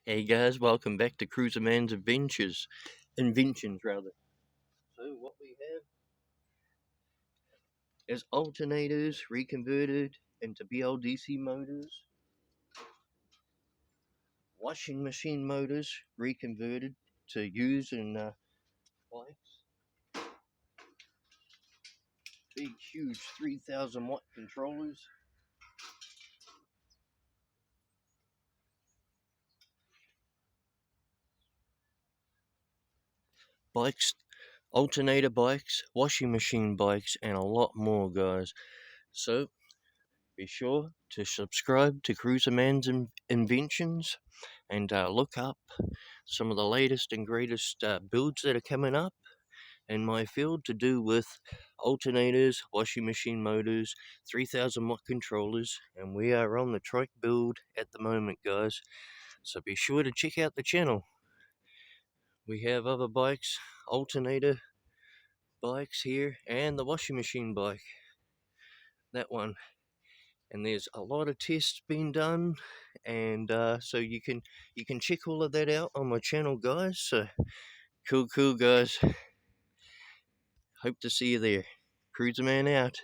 Hey guys, welcome back to Cruiser Man's Inventions rather. So what we have is alternators reconverted into BLDC motors, washing machine motors reconverted to use in bikes, big huge 3000 watt controllers, bikes, alternator bikes, washing machine bikes, and a lot more, guys. So be sure to subscribe to Cruiser Man's Inventions and look up some of the latest and greatest builds that are coming up in my field to do with alternators, washing machine motors, 3000 watt controllers, and we are on the trike build at the moment, guys. So be sure to check out the channel. We have other bikes, alternator bikes here, and the washing machine bike, that one. And there's a lot of tests being done, and so you can check all of that out on my channel, guys. So cool, guys. Hope to see you there. Cruiser Man out.